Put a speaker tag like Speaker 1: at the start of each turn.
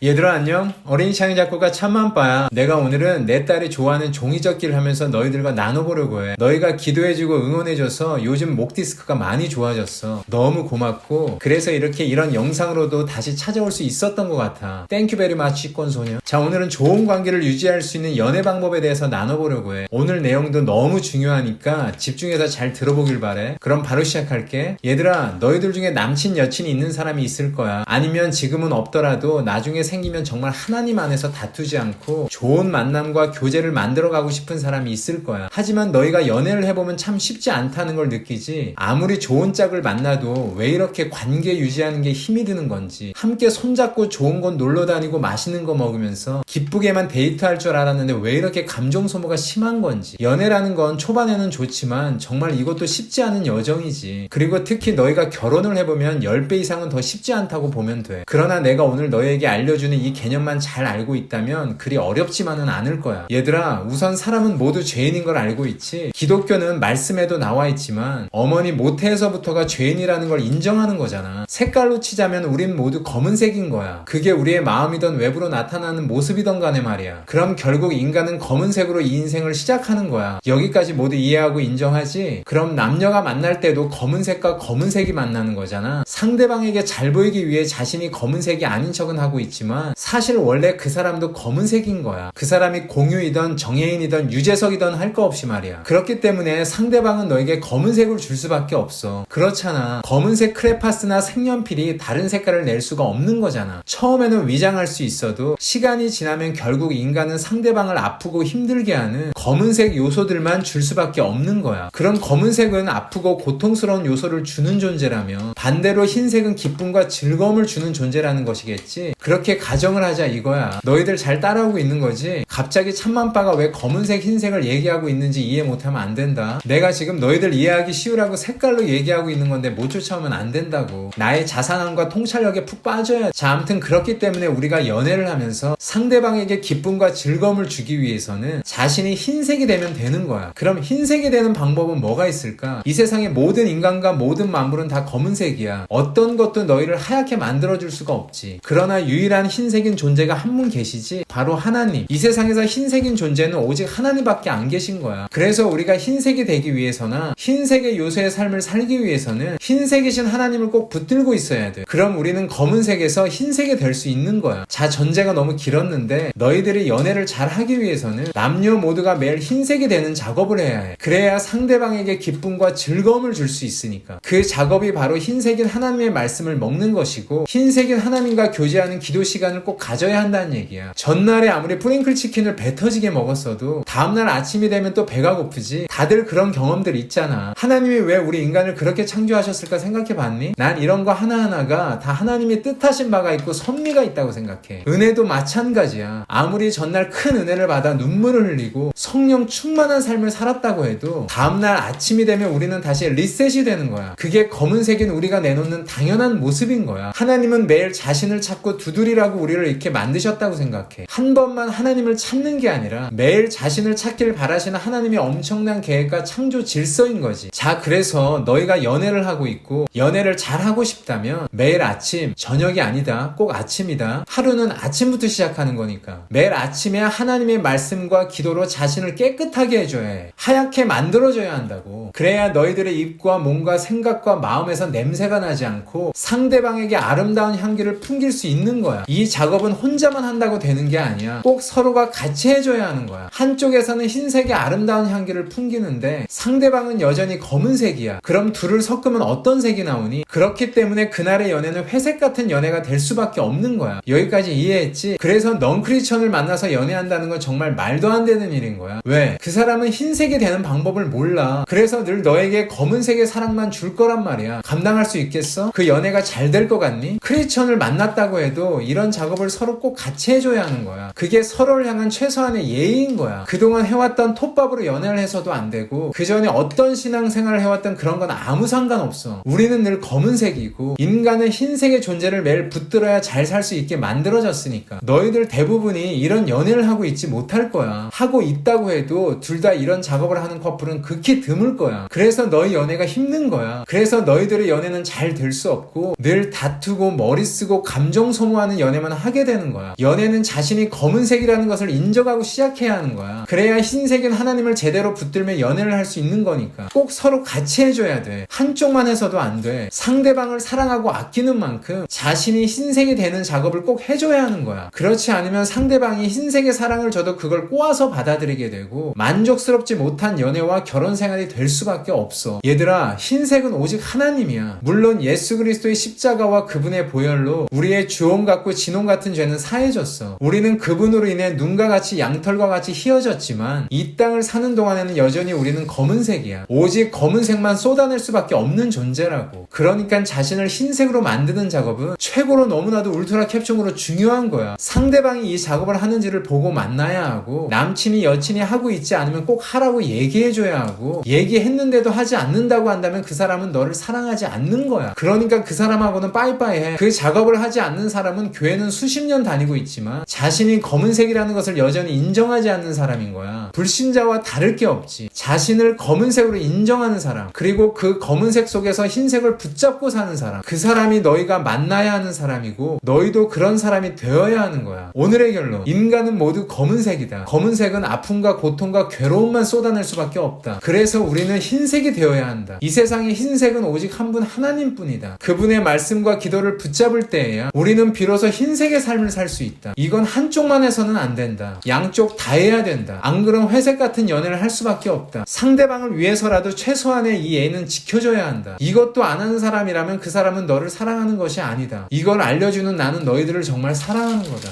Speaker 1: 얘들아 안녕. 어린이 창의 작곡가 참만빠야. 내가 오늘은 내 딸이 좋아하는 종이접기를 하면서 너희들과 나눠보려고 해. 너희가 기도해주고 응원해줘서 요즘 목 디스크가 많이 좋아졌어. 너무 고맙고 그래서 이런 영상으로도 다시 찾아올 수 있었던 것 같아. 땡큐 베리 마치 꼰소녀. 자, 오늘은 좋은 관계를 유지할 수 있는 연애 방법에 대해서 나눠보려고 해. 오늘 내용도 너무 중요하니까 집중해서 잘 들어보길 바래. 그럼 바로 시작할게. 얘들아, 너희들 중에 남친 여친이 있는 사람이 있을 거야. 아니면 지금은 없더라도 나중에 생기면 정말 하나님 안에서 다투지 않고 좋은 만남과 교제를 만들어가고 싶은 사람이 있을 거야. 하지만 너희가 연애를 해보면 참 쉽지 않다는 걸 느끼지. 아무리 좋은 짝을 만나도 왜 이렇게 관계 유지하는 게 힘이 드는 건지. 함께 손잡고 좋은 곳 놀러 다니고 맛있는 거 먹으면서 기쁘게만 데이트할 줄 알았는데 왜 이렇게 감정 소모가 심한 건지. 연애라는 건 초반에는 좋지만 정말 이것도 쉽지 않은 여정이지. 그리고 특히 너희가 결혼을 해보면 10배 이상은 더 쉽지 않다고 보면 돼. 그러나 내가 오늘 너희에게 알려주는 이 개념만 잘 알고 있다면 그리 어렵지만은 않을 거야. 얘들아, 우선 사람은 모두 죄인인 걸 알고 있지. 기독교는 말씀에도 나와 있지만 어머니 모태에서부터가 죄인이라는 걸 인정하는 거잖아. 색깔로 치자면 우린 모두 검은색인 거야. 그게 우리의 마음이던 외부로 나타나는 모습이던 간에 말이야. 그럼 결국 인간은 검은색으로 이 인생을 시작하는 거야. 여기까지 모두 이해하고 인정하지? 그럼 남녀가 만날 때도 검은색과 검은색이 만나는 거잖아. 상대방에게 잘 보이기 위해 자신이 검은색이 아닌 척은 하고 있지만 사실 원래 그 사람도 검은색인 거야. 그 사람이 공유이던 정혜인이던 유재석이던 할 거 없이 말이야. 그렇기 때문에 상대방은 너에게 검은색을 줄 수밖에 없어. 그렇잖아. 검은색 크레파스나 색연필이 다른 색깔을 낼 수가 없는 거잖아. 처음에는 위장할 수 있어도 시간이 지나면 결국 인간은 상대방을 아프고 힘들게 하는 검은색 요소들만 줄 수밖에 없는 거야. 그런 검은색은 아프고 고통스러운 요소를 주는 존재라면 반대로 흰색은 기쁨과 즐거움을 주는 존재라는 것이겠지. 그렇게 가정을 하자 이거야. 너희들 잘 따라오고 있는 거지? 갑자기 참만빠가 왜 검은색 흰색을 얘기하고 있는지 이해 못하면 안 된다. 내가 지금 너희들 이해하기 쉬우라고 색깔로 얘기하고 있는 건데 못 쫓아오면 안 된다고. 나의 자상함과 통찰력에 푹 빠져야. 자, 아무튼 그렇기 때문에 우리가 연애를 하면서 상대방에게 기쁨과 즐거움을 주기 위해서는 자신이 흰색이 되면 되는 거야. 그럼 흰색이 되는 방법은 뭐가 있을까? 이 세상의 모든 인간과 모든 만물은 다 검은색이야. 어떤 것도 너희를 하얗게 만들어줄 수가 없지. 그러나 유일한 흰색인 존재가 한 분 계시지? 바로 하나님. 이 세상에서 흰색인 존재는 오직 하나님밖에 안 계신 거야. 그래서 우리가 흰색이 되기 위해서나 흰색의 요소의 삶을 살기 위해서는 흰색이신 하나님을 꼭 붙들고 있어야 돼. 그럼 우리는 검은색에서 흰색이 될 수 있는 거야. 자, 전제가 너무 길었는데 너희들이 연애를 잘 하기 위해서는 남녀 모두가 매일 흰색이 되는 작업을 해야 해. 그래야 상대방에게 기쁨과 즐거움을 줄 수 있으니까. 그 작업이 바로 흰색인 하나님의 말씀을 먹는 것이고 흰색인 하나님과 교제하는 기도 시간을 꼭 가져야 한다는 얘기야. 전날에 아무리 프링클 치킨을 배 터지게 먹었어도 다음날 아침이 되면 또 배가 고프지. 다들 그런 경험들 있잖아. 하나님이 왜 우리 인간을 그렇게 창조하셨을까 생각해봤니? 난 이런 거 하나하나가 다 하나님이 뜻하신 바가 있고 섭리가 있다고 생각해. 은혜도 마찬가지야. 아무리 전날 큰 은혜를 받아 눈물을 흘리고 성령 충만한 삶을 살았다고 해도 다음날 아침이 되면 우리는 다시 리셋이 되는 거야. 그게 검은색인 우리가 내놓는 당연한 모습인 거야. 하나님은 매일 자신을 찾고 두드리라고 우리를 이렇게 만드셨다고 생각해. 한 번만 하나님을 찾는 게 아니라 매일 자신을 찾길 바라시는 하나님의 엄청난 계획과 창조 질서인 거지. 자, 그래서 너희가 연애를 하고 있고 연애를 잘 하고 싶다면 매일 아침, 저녁이 아니다. 꼭 아침이다. 하루는 아침부터 시작하는 거니까. 매일 아침에 하나님의 말씀과 기도로 자신을 깨끗하게 해줘야 해. 하얗게 만들어줘야 한다고. 그래야 너희들의 입과 몸과 생각과 마음에서 냄새가 나지 않고 상대방에게 아름다운 향기를 풍길 수 있는 거야. 이 작업은 혼자만 한다고 되는 게 아니야. 꼭 서로가 같이 해줘야 하는 거야. 한쪽에서는 흰색의 아름다운 향기를 풍기는데 상대방은 여전히 검은색이야. 그럼 둘을 섞으면 어떤 색이 나오니? 그렇기 때문에 그날의 연애는 회색 같은 연애가 될 수밖에 없는 거야. 여기까지 이해했지? 그래서 넌 크리스천을 만나서 연애한다는 건 정말 말도 안 되는 일인 거야. 왜? 그 사람은 흰색이 되는 방법을 몰라. 그래서 늘 너에게 검은색의 사랑만 줄 거란 말이야. 감당할 수 있겠어? 그 연애가 잘 될 것 같니? 크리스천을 만났다고 해도 이런 작업을 서로 꼭 같이 해줘야 하는 거야. 그게 서로를 향한 최소한의 예의인 거야. 그동안 해왔던 톱밥으로 연애를 해서도 안 되고 그 전에 어떤 신앙생활을 해왔던 그런 건 아무 상관없어. 우리는 늘 검은색이고 인간은 흰색의 존재를 매일 붙들어야 잘 살 수 있게 만들어졌으니까. 너희들 대부분이 이런 연애를 하고 있지 못할 거야. 하고 있다고 해도 둘 다 이런 작업을 하는 커플은 극히 드물 거야. 그래서 너희 연애가 힘든 거야. 그래서 너희들의 연애는 잘 될 수 없고 늘 다투고 머리 쓰고 감정 소모하는 연애 연애만 하게 되는 거야. 연애는 자신이 검은색이라는 것을 인정하고 시작해야 하는 거야. 그래야 흰색인 하나님을 제대로 붙들며 연애를 할 수 있는 거니까. 꼭 서로 같이 해줘야 돼. 한쪽만 해서도 안 돼. 상대방을 사랑하고 아끼는 만큼 자신이 흰색이 되는 작업을 꼭 해줘야 하는 거야. 그렇지 않으면 상대방이 흰색의 사랑을 줘도 그걸 꼬아서 받아들이게 되고 만족스럽지 못한 연애와 결혼 생활이 될 수밖에 없어. 얘들아, 흰색은 오직 하나님이야. 물론 예수 그리스도의 십자가와 그분의 보혈로 우리의 주홍 같고 진홍 같은 죄는 사해졌어. 우리는 그분으로 인해 눈과 같이 양털과 같이 희어졌지만 이 땅을 사는 동안에는 여전히 우리는 검은색이야. 오직 검은색만 쏟아낼 수밖에 없는 존재라고. 그러니까 자신을 흰색으로 만드는 작업은 최고로 너무나도 울트라 캡숑으로 중요한 거야. 상대방이 이 작업을 하는지를 보고 만나야 하고, 남친이 여친이 하고 있지 않으면 꼭 하라고 얘기해줘야 하고, 얘기했는데도 하지 않는다고 한다면 그 사람은 너를 사랑하지 않는 거야. 그러니까 그 사람하고는 빠이빠이 해. 그 작업을 하지 않는 사람은 교회는 수십 년 다니고 있지만 자신이 검은색이라는 것을 여전히 인정하지 않는 사람인 거야. 불신자와 다를 게 없지. 자신을 검은색으로 인정하는 사람, 그리고 그 검은색 속에서 흰색을 붙잡고 사는 사람, 그 사람이 너희가 만나야 하는 사람이고 너희도 그런 사람이 되어야 하는 거야. 오늘의 결론, 인간은 모두 검은색이다. 검은색은 아픔과 고통과 괴로움만 쏟아낼 수밖에 없다. 그래서 우리는 흰색이 되어야 한다. 이 세상의 흰색은 오직 한 분 하나님뿐이다. 그분의 말씀과 기도를 붙잡을 때에야 우리는 비로소 흰색의 삶을 살 수 있다. 이건 한쪽만 해서는 안 된다. 양쪽 다 해야 된다. 안 그럼 회색 같은 연애를 할 수밖에 없다. 상대방을 위해서라도 최소한의 이 예는 지켜줘야 한다. 이것도 안 하는 사람이라면 그 사람은 너를 사랑하는 것이 아니다. 이걸 알려주는 나는 너희들을 정말 사랑하는 거다.